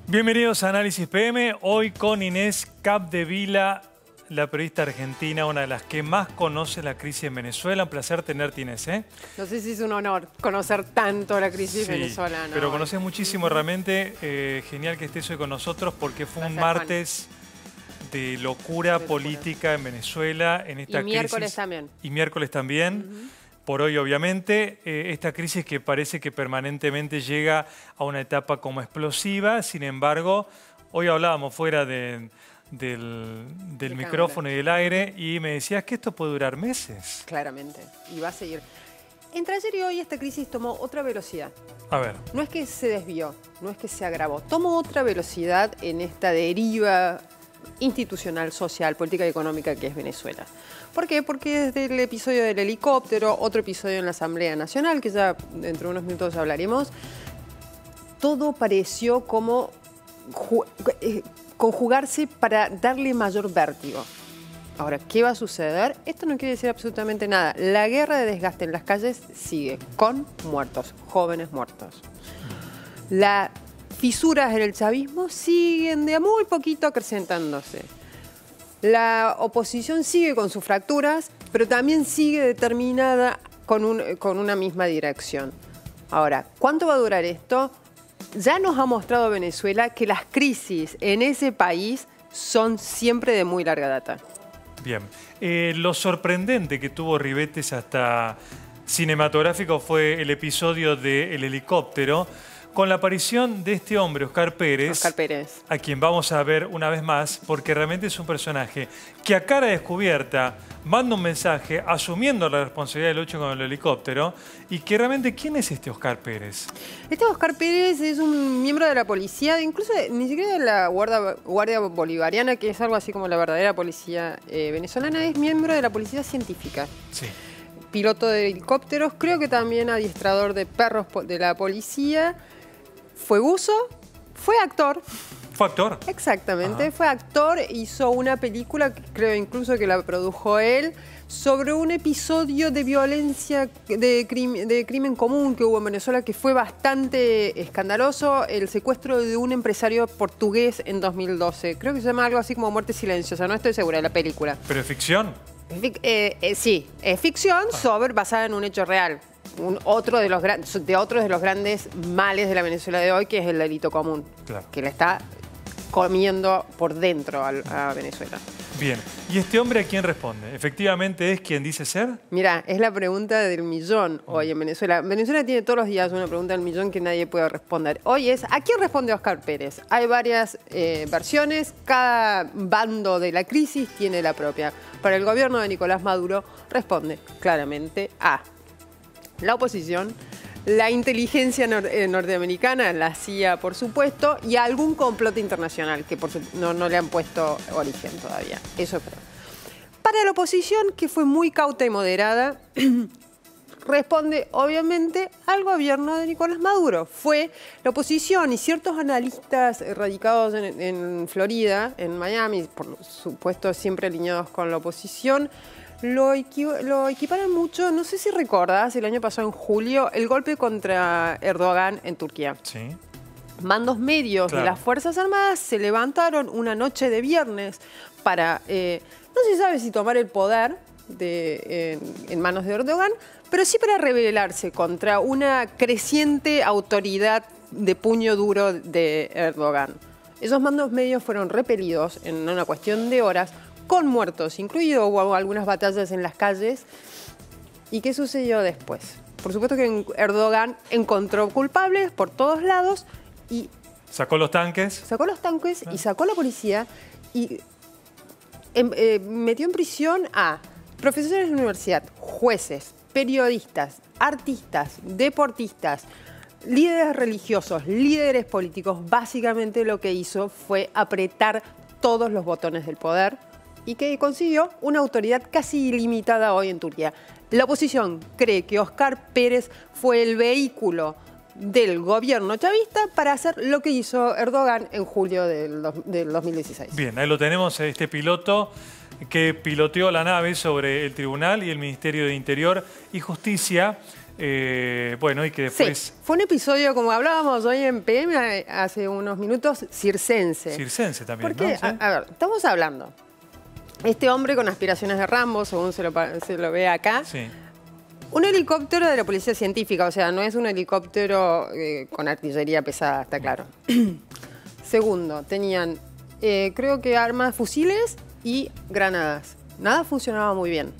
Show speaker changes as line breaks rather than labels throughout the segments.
Bienvenidos a Análisis PM, hoy con Inés Capdevila, la periodista argentina, una de las que más conoce la crisis en Venezuela. Un placer tenerte, Inés.
No sé si es un honor conocer tanto la crisis venezolana.
Pero conoces muchísimo realmente. Genial que estés hoy con nosotros porque fue un martes de locura política en Venezuela. En esta crisis.
Miércoles también.
Y miércoles también. Por hoy, obviamente, esta crisis que parece que permanentemente llega a una etapa como explosiva. Sin embargo, hoy hablábamos fuera del micrófono y del aire y me decías que esto puede durar meses.
Claramente, y va a seguir. Entre ayer y hoy esta crisis tomó otra velocidad.
A ver.
No es que se desvió, no es que se agravó. Tomó otra velocidad en esta deriva institucional, social, política y económica que es Venezuela. ¿Por qué? Porque desde el episodio del helicóptero, otro episodio en la Asamblea Nacional, que ya dentro de unos minutos hablaremos, todo pareció como conjugarse para darle mayor vértigo. Ahora, ¿qué va a suceder? Esto no quiere decir absolutamente nada. La guerra de desgaste en las calles sigue, con muertos, jóvenes muertos. Las fisuras en el chavismo siguen de a muy poquito acrecentándose. La oposición sigue con sus fracturas, pero también sigue determinada con una misma dirección. Ahora, ¿cuánto va a durar esto? Ya nos ha mostrado Venezuela que las crisis en ese país son siempre de muy larga data.
Bien. Lo sorprendente que tuvo ribetes hasta cinematográfico fue el episodio del helicóptero, con la aparición de este hombre, Oscar Pérez, a quien vamos a ver una vez más, porque realmente es un personaje que a cara descubierta manda un mensaje asumiendo la responsabilidad del hecho con el helicóptero, y que realmente, ¿quién es este Oscar Pérez?
Este Oscar Pérez es un miembro de la policía, incluso ni siquiera de la Guardia Bolivariana, que es algo así como la verdadera policía venezolana, es miembro de la policía científica.
Sí.
Piloto de helicópteros, creo que también adiestrador de perros de la policía. Fue buzo, fue actor.
¿Fue actor?
Exactamente, fue actor. Hizo una película, creo incluso que la produjo él, sobre un episodio de violencia, de crimen común que hubo en Venezuela, que fue bastante escandaloso, el secuestro de un empresario portugués en 2012. Creo que se llama algo así como Muerte Silenciosa, no estoy segura de la película.
¿Pero es ficción?
Sí, es ficción basada en un hecho real. Otro de los grandes males de la Venezuela de hoy, que es el delito común, claro, que le está comiendo por dentro a Venezuela.
Bien. ¿Y este hombre a quién responde? ¿Efectivamente es quien dice ser?
Mira, es la pregunta del millón hoy en Venezuela. Venezuela tiene todos los días una pregunta del millón que nadie puede responder. Hoy es, ¿a quién responde Oscar Pérez? Hay varias versiones, cada bando de la crisis tiene la propia. Para el gobierno de Nicolás Maduro responde claramente a la oposición, la inteligencia norteamericana, la CIA, por supuesto, y algún complot internacional que no le han puesto origen todavía. Eso creo. Para la oposición, que fue muy cauta y moderada, responde obviamente al gobierno de Nicolás Maduro. Fue la oposición y ciertos analistas radicados en Florida, en Miami, por supuesto siempre alineados con la oposición, lo equiparan mucho. No sé si recordás, el año pasado en julio, el golpe contra Erdogan en Turquía.
Sí.
Mandos medios de las Fuerzas Armadas se levantaron una noche de viernes para, no se sabe si tomar el poder en manos de Erdogan, pero sí para rebelarse contra una creciente autoridad de puño duro de Erdogan. Esos mandos medios fueron repelidos en una cuestión de horas, con muertos incluidos. Hubo algunas batallas en las calles. ¿Y qué sucedió después? Por supuesto que Erdogan encontró culpables por todos lados y
¿sacó los tanques?
Sacó los tanques y sacó la policía y metió en prisión a profesores de la universidad, jueces, periodistas, artistas, deportistas, líderes religiosos, líderes políticos. Básicamente lo que hizo fue apretar todos los botones del poder y que consiguió una autoridad casi ilimitada hoy en Turquía. La oposición cree que Oscar Pérez fue el vehículo del gobierno chavista para hacer lo que hizo Erdogan en julio del 2016.
Bien, ahí lo tenemos, este piloto que piloteó la nave sobre el tribunal y el Ministerio de Interior y Justicia. Bueno, y que después...
Sí, fue un episodio, como hablábamos hoy en PM hace unos minutos, circense.
Circense también,
porque,
¿no? ¿Sí?
A ver, estamos hablando. Este hombre con aspiraciones de Rambo, según se lo ve acá.
Sí.
Un helicóptero de la policía científica, o sea, no es un helicóptero con artillería pesada, está claro. Segundo, tenían, creo que armas, fusiles y granadas. Nada funcionaba muy bien.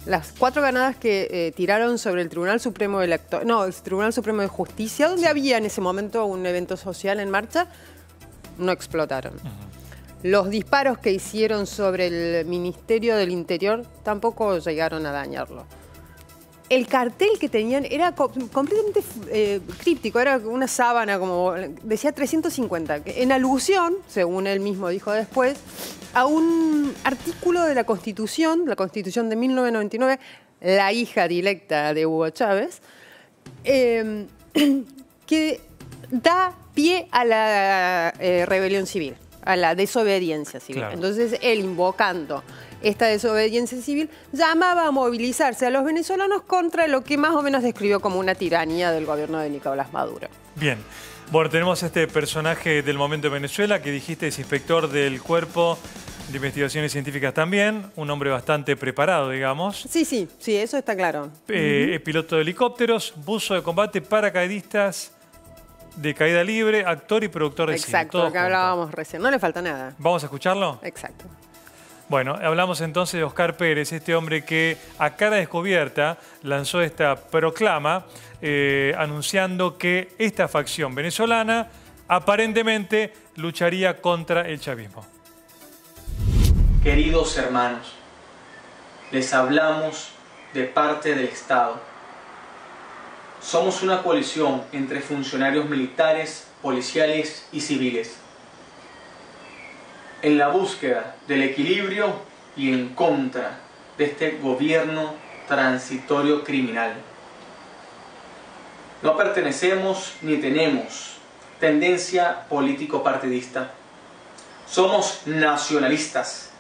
Las 4 granadas que tiraron sobre el Tribunal Supremo el Tribunal Supremo de Justicia, donde había en ese momento un evento social en marcha, no explotaron. Los disparos que hicieron sobre el Ministerio del Interior tampoco llegaron a dañarlo. El cartel que tenían era completamente críptico, era una sábana, como decía 350, en alusión, según él mismo dijo después, a un artículo de la Constitución de 1999, la hija directa de Hugo Chávez, que da pie a la rebelión civil, a la desobediencia civil. Claro. Entonces, él invocando esta desobediencia civil, llamaba a movilizarse a los venezolanos contra lo que más o menos describió como una tiranía del gobierno de Nicolás Maduro.
Bien. Bueno, tenemos este personaje del momento de Venezuela, que dijiste es inspector del Cuerpo de Investigaciones Científicas también, un hombre bastante preparado, digamos.
Sí, eso está claro.
Piloto de helicópteros, buzo de combate, paracaidistas de caída libre, actor y productor de cine.
Exacto, lo que hablábamos recién. No le falta nada.
¿Vamos a escucharlo?
Exacto.
Bueno, hablamos entonces de Oscar Pérez, este hombre que a cara descubierta lanzó esta proclama anunciando que esta facción venezolana aparentemente lucharía contra el chavismo.
Queridos hermanos, les hablamos de parte del Estado. Somos una coalición entre funcionarios militares, policiales y civiles, en la búsqueda del equilibrio y en contra de este gobierno transitorio criminal. No pertenecemos ni tenemos tendencia político-partidista. Somos nacionalistas,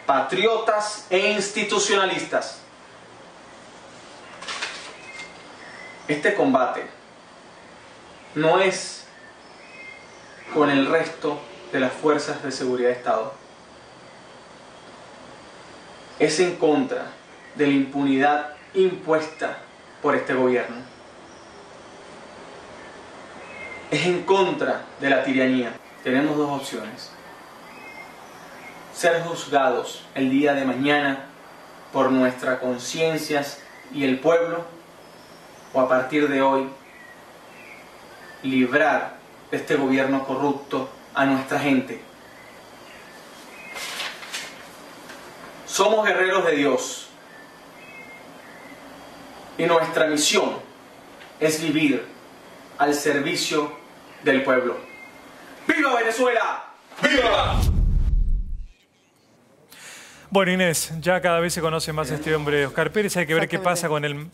patriotas e institucionalistas. Este combate no es con el resto de las fuerzas de seguridad de Estado. Es en contra de la impunidad impuesta por este gobierno. Es en contra de la tiranía. Tenemos dos opciones: ser juzgados el día de mañana por nuestras conciencias y el pueblo, o a partir de hoy librar de este gobierno corrupto a nuestra gente. Somos guerreros de Dios y nuestra misión es vivir al servicio del pueblo. ¡Viva Venezuela! ¡Viva!
Bueno, Inés, ya cada vez se conoce más a este hombre, Oscar Pérez. Hay que ver qué pasa con él.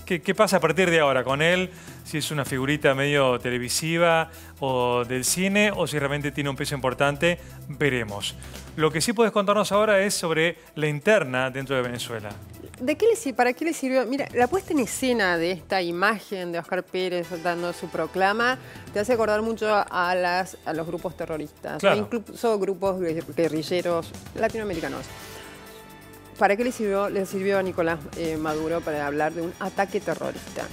¿Qué pasa a partir de ahora con él? Si es una figurita medio televisiva o del cine, o si realmente tiene un peso importante, veremos. Lo que sí puedes contarnos ahora es sobre la interna dentro de Venezuela.
¿Para qué le sirvió? Mira, la puesta en escena de esta imagen de Oscar Pérez dando su proclama te hace acordar mucho a los grupos terroristas, claro, incluso grupos guerrilleros latinoamericanos. ¿Para qué le sirvió a Nicolás Maduro para hablar de un ataque terrorista?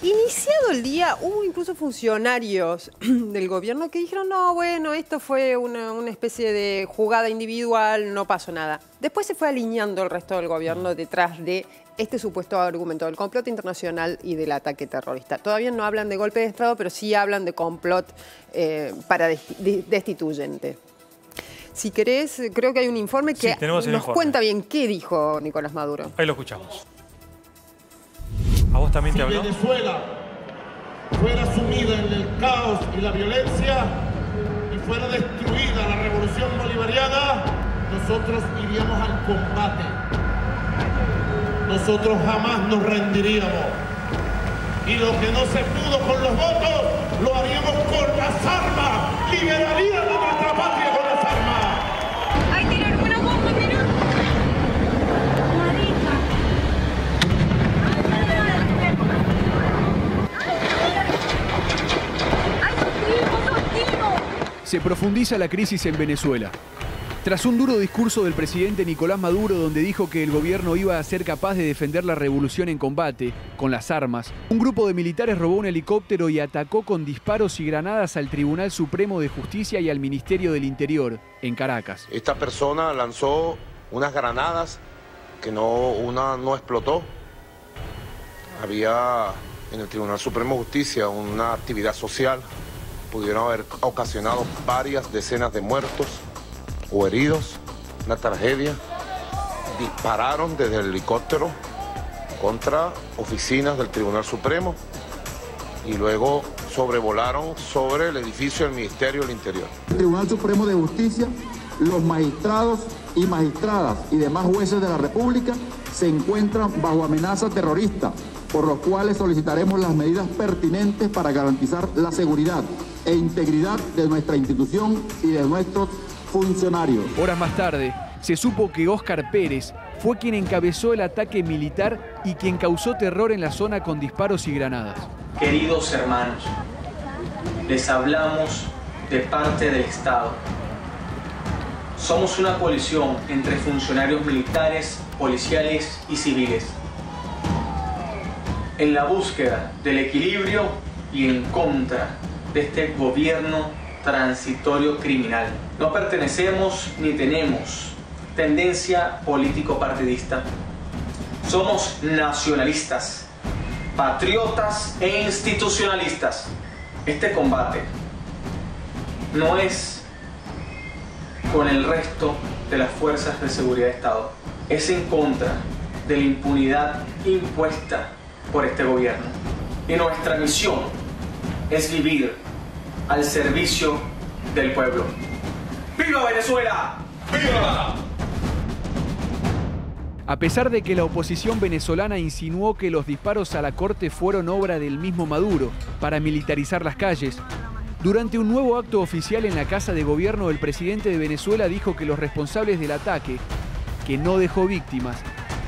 Iniciado el día, hubo incluso funcionarios del gobierno que dijeron, no, bueno, esto fue una especie de jugada individual, no pasó nada. Después se fue alineando el resto del gobierno detrás de este supuesto argumento del complot internacional y del ataque terrorista. Todavía no hablan de golpe de Estado, pero sí hablan de complot para destituyente. Si querés, creo que hay un informe que nos cuenta bien qué dijo Nicolás Maduro.
Ahí lo escuchamos. ¿A vos también te habló?
Si Venezuela fuera sumida en el caos y la violencia y fuera destruida la revolución bolivariana, nosotros iríamos al combate. Nosotros jamás nos rendiríamos. Y lo que no se pudo con los votos, lo haríamos con las armas. Liberaríamos nuestra patria con las armas.
¡Ay, tirar una bomba, tirar! ¡Marica!
Se profundiza la crisis en Venezuela. Tras un duro discurso del presidente Nicolás Maduro donde dijo que el gobierno iba a ser capaz de defender la revolución en combate, con las armas, un grupo de militares robó un helicóptero y atacó con disparos y granadas al Tribunal Supremo de Justicia y al Ministerio del Interior, en Caracas.
Esta persona lanzó unas granadas que una no explotó. Había en el Tribunal Supremo de Justicia una actividad social. Pudieron haber ocasionado varias decenas de muertos o heridos, una tragedia. Dispararon desde el helicóptero contra oficinas del Tribunal Supremo y luego sobrevolaron sobre el edificio del Ministerio del Interior.
El Tribunal Supremo de Justicia, los magistrados y magistradas y demás jueces de la República se encuentran bajo amenaza terrorista, por lo cual solicitaremos las medidas pertinentes para garantizar la seguridad e integridad de nuestra institución y de nuestros funcionarios.
Horas más tarde, se supo que Óscar Pérez fue quien encabezó el ataque militar y quien causó terror en la zona con disparos y granadas.
Queridos hermanos, les hablamos de parte del Estado. Somos una coalición entre funcionarios militares, policiales y civiles, en la búsqueda del equilibrio y en contra de este gobierno transitorio criminal. No pertenecemos ni tenemos tendencia político-partidista. Somos nacionalistas, patriotas e institucionalistas. Este combate no es con el resto de las fuerzas de seguridad de Estado. Es en contra de la impunidad impuesta por este gobierno. Y nuestra misión es vivir al servicio del pueblo. ¡Viva Venezuela! ¡Viva!
A pesar de que la oposición venezolana insinuó que los disparos a la corte fueron obra del mismo Maduro para militarizar las calles, durante un nuevo acto oficial en la Casa de Gobierno, el presidente de Venezuela dijo que los responsables del ataque, que no dejó víctimas,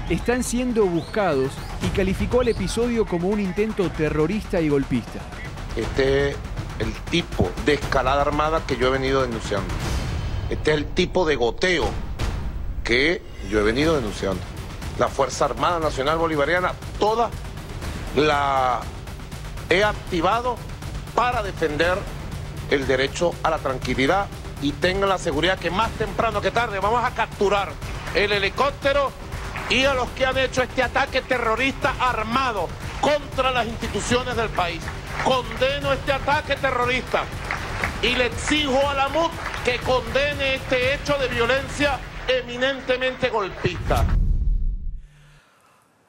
están siendo buscados y calificó el episodio como un intento terrorista y golpista.
Este es el tipo de escalada armada que yo he venido denunciando. Este es el tipo de goteo que yo he venido denunciando. La Fuerza Armada Nacional Bolivariana, toda la he activado para defender el derecho a la tranquilidad y tengan la seguridad que más temprano que tarde vamos a capturar el helicóptero y a los que han hecho este ataque terrorista armado contra las instituciones del país. Condeno este ataque terrorista y le exijo a la MUD que condene este hecho de violencia eminentemente golpista.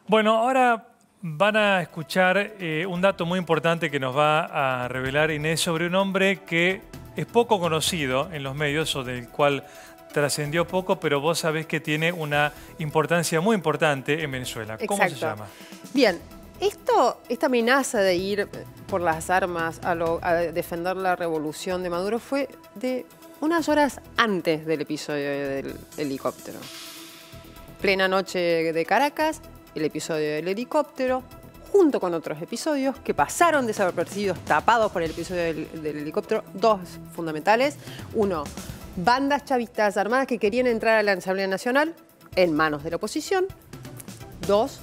Bueno, ahora van a escuchar un dato muy importante que nos va a revelar Inés sobre un hombre que es poco conocido en los medios o del cual trascendió poco, pero vos sabés que tiene una importancia muy importante en Venezuela. ¿Cómo
Exacto.
se llama?
Bien, esta amenaza de ir por las armas a defender la revolución de Maduro fue de unas horas antes del episodio del helicóptero. Plena noche de Caracas, el episodio del helicóptero, junto con otros episodios que pasaron desapercibidos, tapados por el episodio del helicóptero, dos fundamentales. Uno, bandas chavistas armadas que querían entrar a la Asamblea Nacional en manos de la oposición. Dos,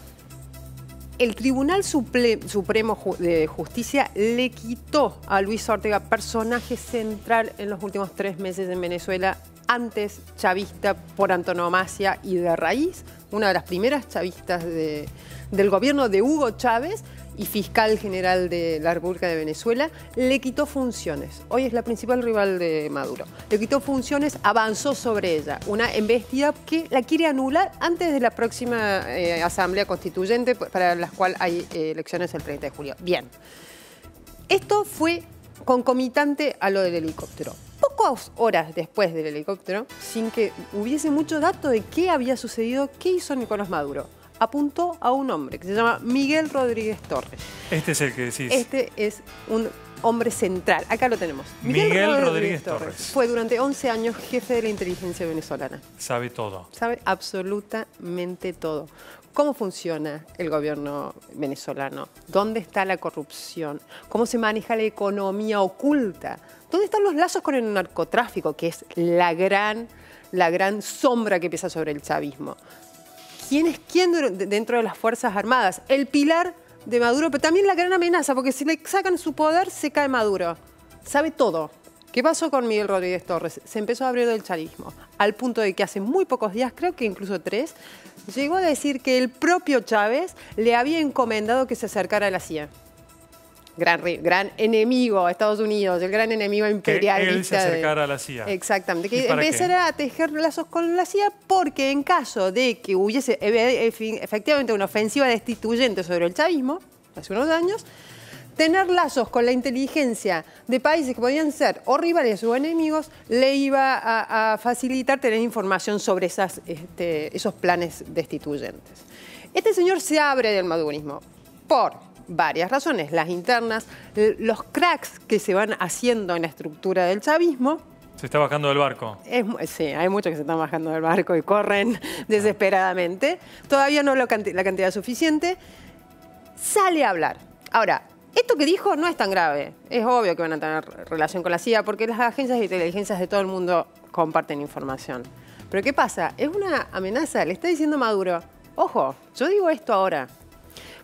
el Tribunal Supremo de Justicia le quitó a Luis Ortega, personaje central en los últimos 3 meses en Venezuela, antes chavista por antonomasia y de raíz, una de las primeras chavistas del gobierno de Hugo Chávez y fiscal general de la República de Venezuela, le quitó funciones. Hoy es la principal rival de Maduro. Le quitó funciones, avanzó sobre ella. Una embestida que la quiere anular antes de la próxima Asamblea Constituyente, para la cual hay elecciones el 30 de julio. Bien. Esto fue concomitante a lo del helicóptero. Pocas horas después del helicóptero, sin que hubiese mucho dato de qué había sucedido, ¿qué hizo Nicolás Maduro? Apuntó a un hombre que se llama Miguel Rodríguez Torres.
Este es el que decís.
Este es un hombre central. Acá lo tenemos.
Miguel Rodríguez Torres.
Fue durante 11 años jefe de la inteligencia venezolana.
Sabe todo.
Sabe absolutamente todo. ¿Cómo funciona el gobierno venezolano? ¿Dónde está la corrupción? ¿Cómo se maneja la economía oculta? ¿Dónde están los lazos con el narcotráfico, que es la gran sombra que pesa sobre el chavismo? ¿Quién es quién dentro de las Fuerzas Armadas? El pilar de Maduro, pero también la gran amenaza, porque si le sacan su poder, se cae Maduro. Sabe todo. ¿Qué pasó con Miguel Rodríguez Torres? Se empezó a abrir del chavismo, al punto de que hace muy pocos días, creo que incluso 3, llegó a decir que el propio Chávez le había encomendado que se acercara a la CIA. Gran enemigo a Estados Unidos, el gran enemigo imperialista.
Que él se acercara a la CIA.
Exactamente, que empezara a tejer lazos con la CIA, porque en caso de que hubiese efectivamente una ofensiva destituyente sobre el chavismo, hace unos años, tener lazos con la inteligencia de países que podían ser o rivales o enemigos le iba a facilitar tener información sobre esos planes destituyentes. Este señor se abre del madurismo por varias razones, las internas, los cracks que se van haciendo en la estructura del chavismo.
Se está bajando del barco.
Sí, hay muchos que se están bajando del barco y corren desesperadamente. Todavía no la cantidad suficiente. Sale a hablar. Ahora, esto que dijo no es tan grave. Es obvio que van a tener relación con la CIA porque las agencias de inteligencia de todo el mundo comparten información. Pero ¿qué pasa? Es una amenaza. Le está diciendo Maduro, ojo, yo digo esto ahora.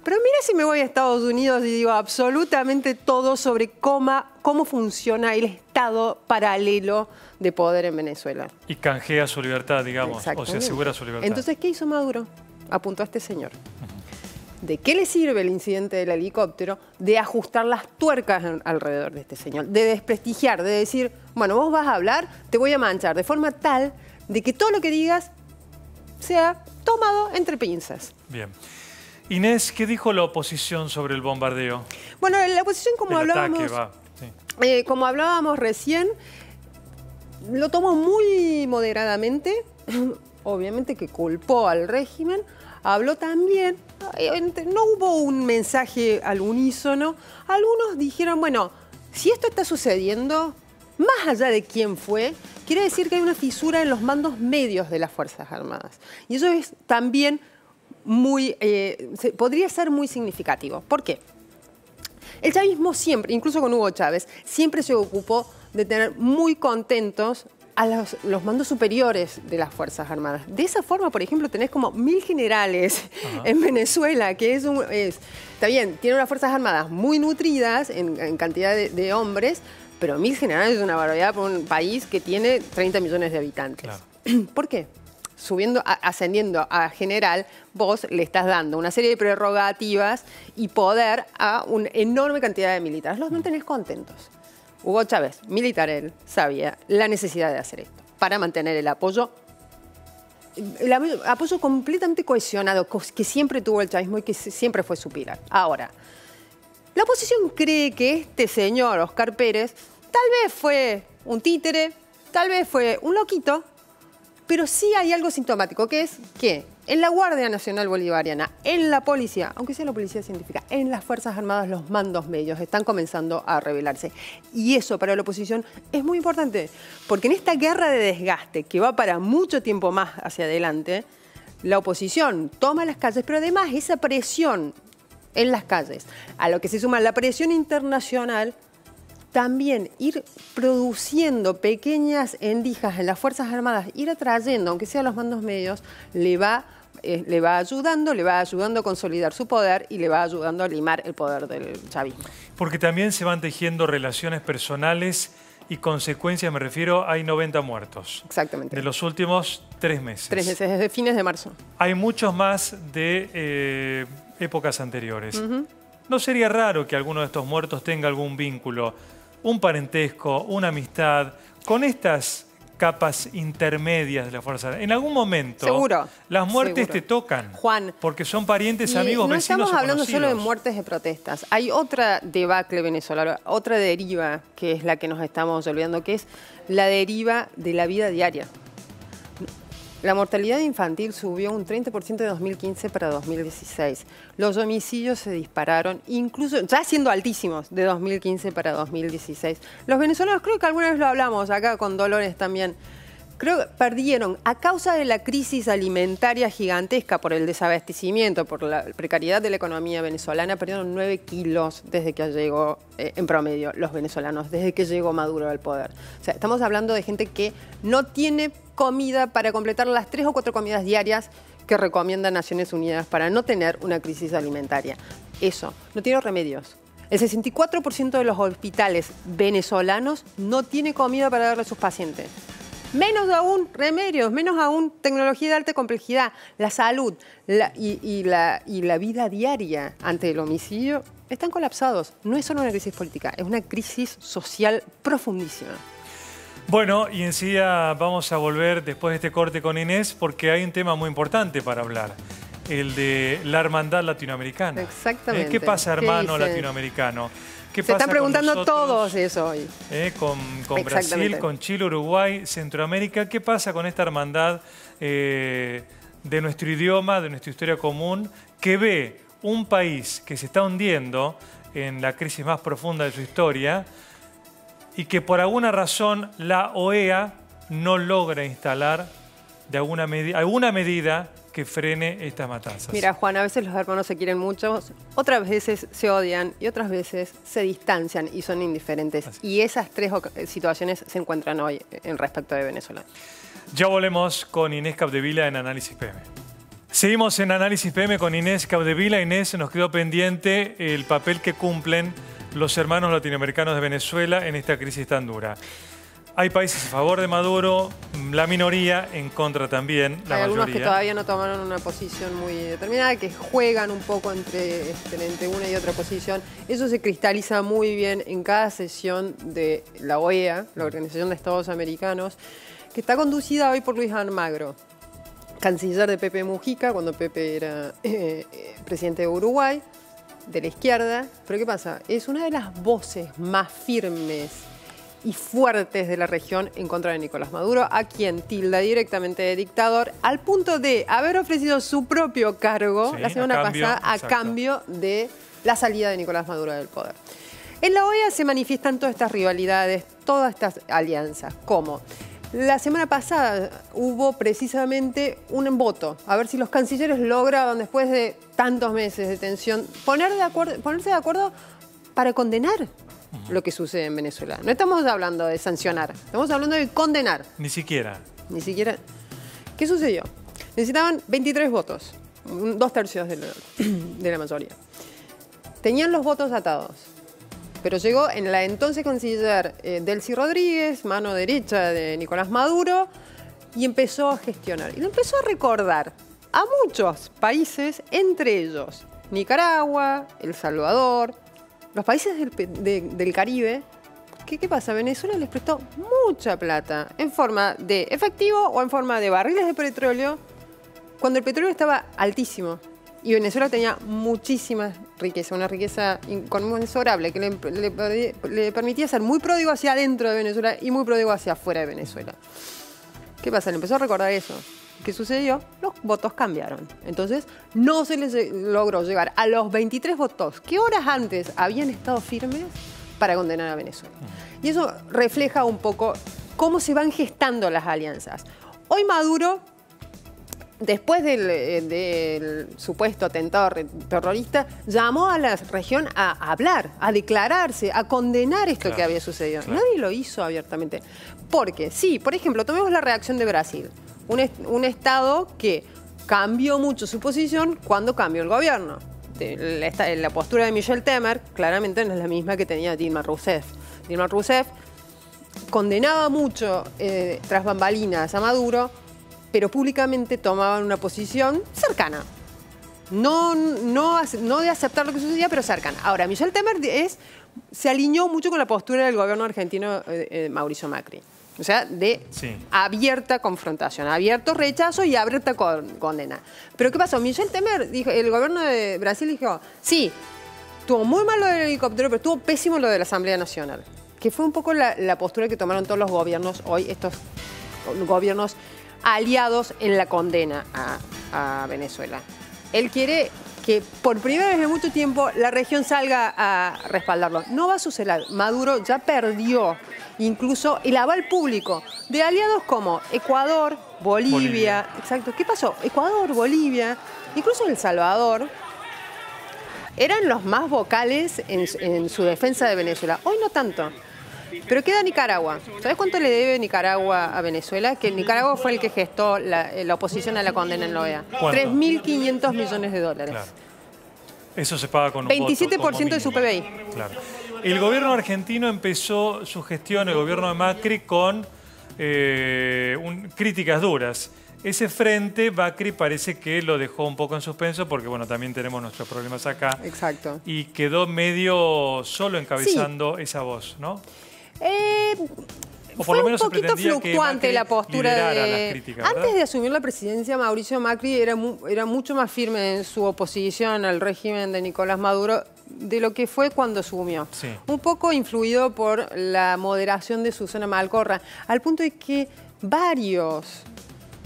Pero mira si me voy a Estados Unidos y digo absolutamente todo sobre cómo funciona el Estado paralelo de poder en Venezuela.
Y canjea su libertad, digamos, o se asegura su libertad.
Entonces, ¿qué hizo Maduro? Apuntó a este señor. ¿De qué le sirve el incidente del helicóptero? De ajustar las tuercas alrededor de este señor, de desprestigiar, de decir, bueno, vos vas a hablar, te voy a manchar, de forma tal de que todo lo que digas sea tomado entre pinzas.
Bien. Inés, ¿qué dijo la oposición sobre el bombardeo?
Bueno, la oposición, como hablábamos recién, lo tomó muy moderadamente, obviamente que culpó al régimen, habló también, no hubo un mensaje al unísono, algunos dijeron, bueno, si esto está sucediendo, más allá de quién fue, quiere decir que hay una fisura en los mandos medios de las Fuerzas Armadas. Y eso es también podría ser muy significativo. ¿Por qué? El chavismo siempre, incluso con Hugo Chávez, siempre se ocupó de tener muy contentos a los mandos superiores de las Fuerzas Armadas. De esa forma, por ejemplo, tenés como 1000 generales en Venezuela, que está bien, tiene unas Fuerzas Armadas muy nutridas en cantidad de hombres, pero 1000 generales es una barbaridad para un país que tiene 30 millones de habitantes. Claro. ¿Por qué? Ascendiendo a general, vos le estás dando una serie de prerrogativas y poder a una enorme cantidad de militares. Los mantenés contentos. Hugo Chávez, militar él, sabía la necesidad de hacer esto para mantener el apoyo completamente cohesionado que siempre tuvo el chavismo y que siempre fue su pilar. Ahora, la oposición cree que este señor, Óscar Pérez, tal vez fue un títere, tal vez fue un loquito, pero sí hay algo sintomático, que es que en la Guardia Nacional Bolivariana, en la policía, aunque sea la policía científica, en las Fuerzas Armadas, los mandos medios están comenzando a rebelarse. Y eso para la oposición es muy importante, porque en esta guerra de desgaste que va para mucho tiempo más hacia adelante, la oposición toma las calles, pero además esa presión en las calles, a lo que se suma la presión internacional, también ir produciendo pequeñas endijas en las Fuerzas Armadas, ir atrayendo, aunque sea los mandos medios, le va ayudando a consolidar su poder y le va ayudando a limar el poder del chavismo.
Porque también se van tejiendo relaciones personales y consecuencias, me refiero, hay 90 muertos.
Exactamente.
De los últimos 3 meses.
3 meses, desde fines de marzo.
Hay muchos más de épocas anteriores. ¿No sería raro que alguno de estos muertos tenga algún vínculo, un parentesco, una amistad, con estas capas intermedias de la Fuerza? En algún momento,
seguro,
las muertes te tocan,
Juan,
porque son parientes, amigos,
no
vecinos
estamos hablando
conocidos.
solo de muertes de protestas. Hay otra debacle venezolana, otra deriva, que es la que nos estamos olvidando, que es la deriva de la vida diaria. La mortalidad infantil subió un 30% de 2015 para 2016. Los homicidios se dispararon, incluso ya siendo altísimos, de 2015 para 2016. Los venezolanos, creo que alguna vez lo hablamos acá con Dolores también, Creo que perdieron, a causa de la crisis alimentaria gigantesca, por el desabastecimiento, por la precariedad de la economía venezolana, perdieron 9 kilos desde que llegó, en promedio, los venezolanos, desde que llegó Maduro al poder. O sea, estamos hablando de gente que no tiene comida para completar las 3 o 4 comidas diarias que recomiendan Naciones Unidas para no tener una crisis alimentaria. Eso, no tiene remedios. El 64% de los hospitales venezolanos no tiene comida para darle a sus pacientes. Menos aún remedios, menos aún tecnología de alta complejidad. La salud y la vida diaria ante el homicidio están colapsados. No es solo una crisis política, es una crisis social profundísima.
Bueno, y enseguida vamos a volver después de este corte con Inés, porque hay un tema muy importante para hablar. El de la hermandad latinoamericana.
Exactamente.
¿Qué pasa, hermano latinoamericano? ¿Qué
Se
pasa
están preguntando
nosotros,
todos eso hoy.
Con Brasil, con Chile, Uruguay, Centroamérica. ¿Qué pasa con esta hermandad de nuestro idioma, de nuestra historia común, que ve un país que se está hundiendo en la crisis más profunda de su historia y que por alguna razón la OEA no logra instalar de alguna medida que frene estas matanzas?
Mira, Juan, a veces los hermanos se quieren mucho, otras veces se odian y otras veces se distancian y son indiferentes. Y esas 3 situaciones se encuentran hoy en respecto de Venezuela.
Ya volvemos con Inés Capdevila en Análisis PM. Seguimos en Análisis PM con Inés Capdevila. Inés, nos quedó pendiente el papel que cumplen los hermanos latinoamericanos de Venezuela en esta crisis tan dura. Hay países a favor de Maduro, la minoría en contra también, la mayoría.
Hay algunos que todavía no tomaron una posición muy determinada, que juegan un poco entre una y otra posición. Eso se cristaliza muy bien en cada sesión de la OEA, la Organización de Estados Americanos, que está conducida hoy por Luis Almagro, canciller de Pepe Mujica, cuando Pepe era presidente de Uruguay, de la izquierda. Pero ¿qué pasa? Es una de las voces más firmes y fuertes de la región en contra de Nicolás Maduro, a quien tilda directamente de dictador, al punto de haber ofrecido su propio cargo la semana pasada a cambio de la salida de Nicolás Maduro del poder. En la OEA se manifiestan todas estas rivalidades, todas estas alianzas. ¿Cómo? La semana pasada hubo precisamente un voto, a ver si los cancilleres lograban, después de tantos meses de tensión, ponerse de acuerdo para condenar lo que sucede en Venezuela. No estamos hablando de sancionar, estamos hablando de condenar.
Ni siquiera.
Ni siquiera. ¿Qué sucedió? Necesitaban 23 votos, 2/3 de la mayoría. Tenían los votos atados, pero llegó en la entonces canciller Delcy Rodríguez, mano derecha de Nicolás Maduro, y empezó a gestionar. Y lo empezó a recordar a muchos países, entre ellos Nicaragua, El Salvador, los países del Caribe. ¿Qué pasa? Venezuela les prestó mucha plata en forma de efectivo o en forma de barriles de petróleo cuando el petróleo estaba altísimo y Venezuela tenía muchísima riqueza, una riqueza inconmensurable que le permitía ser muy pródigo hacia adentro de Venezuela y muy pródigo hacia afuera de Venezuela. ¿Qué pasa? Le empezó a recordar eso. ¿Qué sucedió? Los votos cambiaron. Entonces, no se les logró llegar a los 23 votos que horas antes habían estado firmes para condenar a Venezuela. Y eso refleja un poco cómo se van gestando las alianzas. Hoy Maduro, después del supuesto atentado terrorista, llamó a la región a hablar, a declararse, a condenar esto que había sucedido. Nadie lo hizo abiertamente. Porque, sí, por ejemplo, tomemos la reacción de Brasil. Un Estado que cambió mucho su posición cuando cambió el gobierno. La postura de Michel Temer claramente no es la misma que tenía Dilma Rousseff. Dilma Rousseff condenaba mucho tras bambalinas a Maduro, pero públicamente tomaban una posición cercana. No de aceptar lo que sucedía, pero cercana. Ahora, Michel Temer se alineó mucho con la postura del gobierno argentino Mauricio Macri. O sea, de abierta confrontación, abierto rechazo y abierta condena. Pero ¿qué pasó? Michel Temer, dijo, el gobierno de Brasil dijo, sí, estuvo muy mal lo del helicóptero, pero estuvo pésimo lo de la Asamblea Nacional. Que fue un poco la postura que tomaron todos los gobiernos hoy, estos gobiernos aliados en la condena a Venezuela. Él quiere que por primera vez en mucho tiempo la región salga a respaldarlo. No va a suceder. Maduro ya perdió incluso el aval público de aliados como Ecuador, Bolivia. Exacto. ¿Qué pasó? Ecuador, Bolivia, incluso El Salvador, eran los más vocales en su defensa de Venezuela. Hoy no tanto. Pero queda Nicaragua. ¿Sabes cuánto le debe Nicaragua a Venezuela? Que Nicaragua fue el que gestó la oposición a la condena en la OEA. 3.500 millones de dólares.
Claro. Eso se paga con un
27% de su PBI.
Claro. El gobierno argentino empezó su gestión, el gobierno de Macri, con críticas duras. Ese frente, Macri parece que lo dejó un poco en suspenso porque, bueno, también tenemos nuestros problemas acá.
Exacto.
Y quedó medio solo encabezando esa voz, ¿no? O por lo menos
un poquito fluctuante la postura de...
las críticas, ¿verdad?
Antes de asumir la presidencia, Mauricio Macri era mucho más firme en su oposición al régimen de Nicolás Maduro de lo que fue cuando asumió.
Sí.
Un poco influido por la moderación de Susana Malcorra, al punto de que varios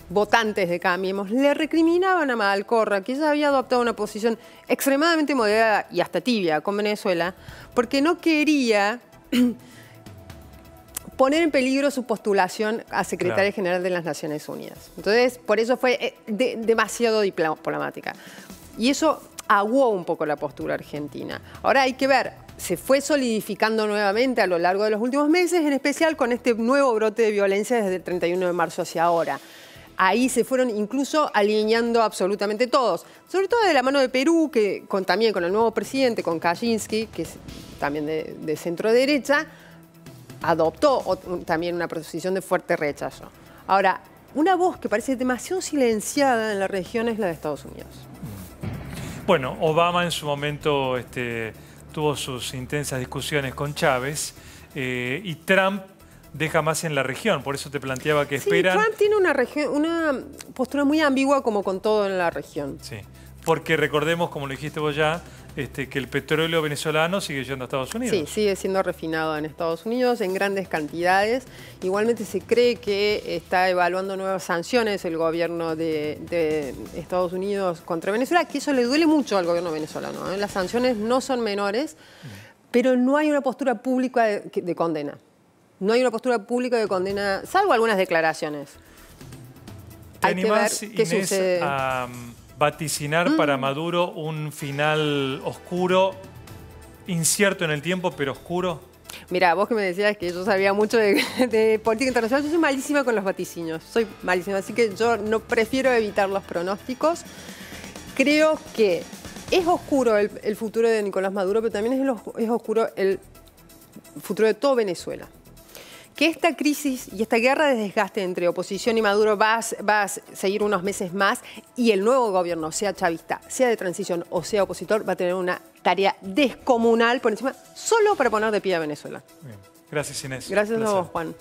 votantes de Cambiemos le recriminaban a Malcorra que ella había adoptado una posición extremadamente moderada y hasta tibia con Venezuela, porque no quería poner en peligro su postulación a secretaria general de las Naciones Unidas. Entonces, por eso fue demasiado diplomática. Y eso aguó un poco la postura argentina. Ahora hay que ver, se fue solidificando nuevamente a lo largo de los últimos meses, en especial con este nuevo brote de violencia desde el 31 de marzo hacia ahora. Ahí se fueron incluso alineando absolutamente todos, sobre todo de la mano de Perú, que también con el nuevo presidente, con Kaczynski, que es también de centro derecha, adoptó también una posición de fuerte rechazo. Ahora, una voz que parece demasiado silenciada en la región es la de Estados Unidos.
Bueno, Obama en su momento tuvo sus intensas discusiones con Chávez y Trump deja más en la región, por eso te planteaba que esperan...
Trump tiene una postura muy ambigua como con todo en la región.
Sí, porque recordemos, como lo dijiste vos ya, que el petróleo venezolano sigue yendo a Estados Unidos.
Sí, sigue siendo refinado en Estados Unidos en grandes cantidades. Igualmente se cree que está evaluando nuevas sanciones el gobierno de Estados Unidos contra Venezuela, que eso le duele mucho al gobierno venezolano, ¿eh? Las sanciones no son menores, pero no hay una postura pública de condena. No hay una postura pública de condena, salvo algunas declaraciones.
¿Te animás, Inés, a vaticinar para Maduro un final oscuro, incierto en el tiempo, pero oscuro?
Mira, vos que me decías que yo sabía mucho de política internacional, yo soy malísima con los vaticinios, soy malísima, así que yo no prefiero evitar los pronósticos. Creo que es oscuro el futuro de Nicolás Maduro, pero también es oscuro el futuro de todo Venezuela. Que esta crisis y esta guerra de desgaste entre oposición y Maduro va a seguir unos meses más y el nuevo gobierno, sea chavista, sea de transición o sea opositor, va a tener una tarea descomunal por encima solo para poner de pie a Venezuela.
Bien. Gracias, Inés.
Gracias a vos, Juan.